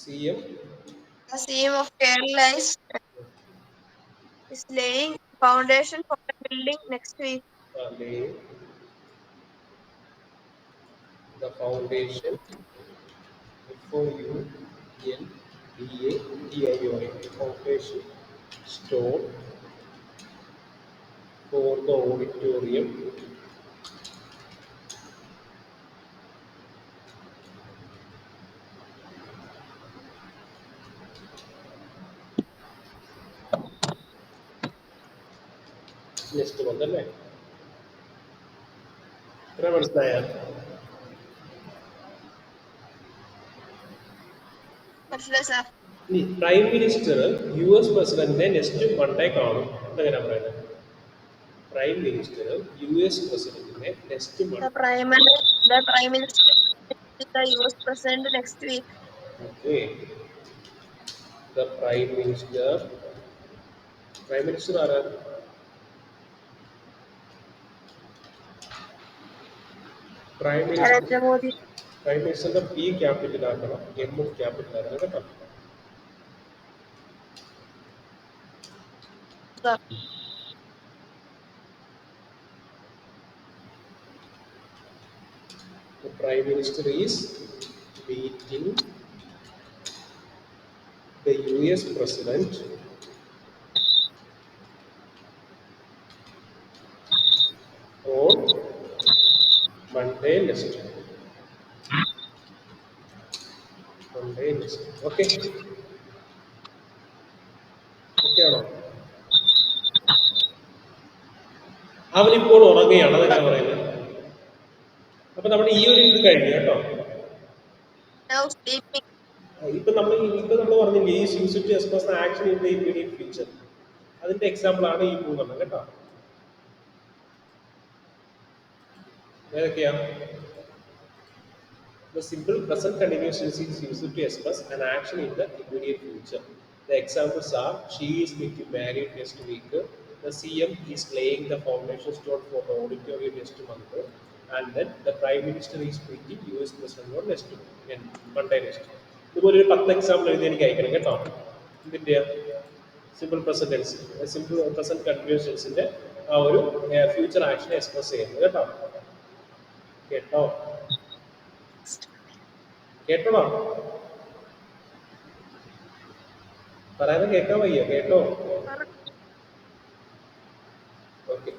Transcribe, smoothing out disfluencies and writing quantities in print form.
CM. The CM of Kerala is laying foundation for the building next week. Laying the foundation. FOUNDATION. Foundation stone for the auditorium. Next one, അല്ലേ? എത്ര മനസ്സിലായ? Sir. Prime minister US പ്രസിഡന്റിനെ next Monday കാണും എന്നെങ്ങനെ പറയുന്നത്? Prime minister US പ്രസിഡന്റിനെ next Monday. The Prime Minister is the US President next week. Okay. The Prime Minister. Prime Minister ആരാണ്? Prime minister. Narendra Modi. പ്രൈം മിനിസ്റ്ററിന്റെ P ക്യാപിറ്റൽ ആക്കണം, M capital ആക്കണം കേട്ടോ. Sir. The Prime Minister is meeting the US President on Monday next. Monday next. Okay. Okay ആണോ? അവനിപ്പോൾ ഉറങ്ങുകയാണ്, അതെങ്ങനെ പറയുന്നത്? അപ്പൊ നമ്മൾ ഈ ഒരു ഇത് കഴിഞ്ഞു കേട്ടോ. Now sleeping. ഇപ്പൊ നമ്മൾ പറഞ്ഞില്ലേ ഈ use to express action in the immediate future, അതിന്റെ എക്സാമ്പിൾ ആണ് ഈ മൂന്നെണ്ണം കേട്ടോ. ഏതൊക്കെയാ? The simple present continuous tense is used to express an action in the immediate future. The examples are: she is getting married next week, the CM is laying the foundation stone for the auditorium next month, and then the Prime Minister is meeting US President on next Monday next. ഇതുപോലെ ഒരു 10 example എഴുതി എനിക്ക് അയക്കണം കേട്ടോ. ഇതിന്റെ simple present tense, simple present continuous ടെൻസിന്റെ ആ ഒരു ഫ്യൂച്ചർ ആക്ഷൻ എക്സ്പ്രസ് ചെയ്യുന്നത് കേട്ടോ. കേട്ടോ? കേട്ടോടാ? പറയാതെ കേൾക്കാൻ വയ്യ. കേട്ടോ? ഓക്കെ.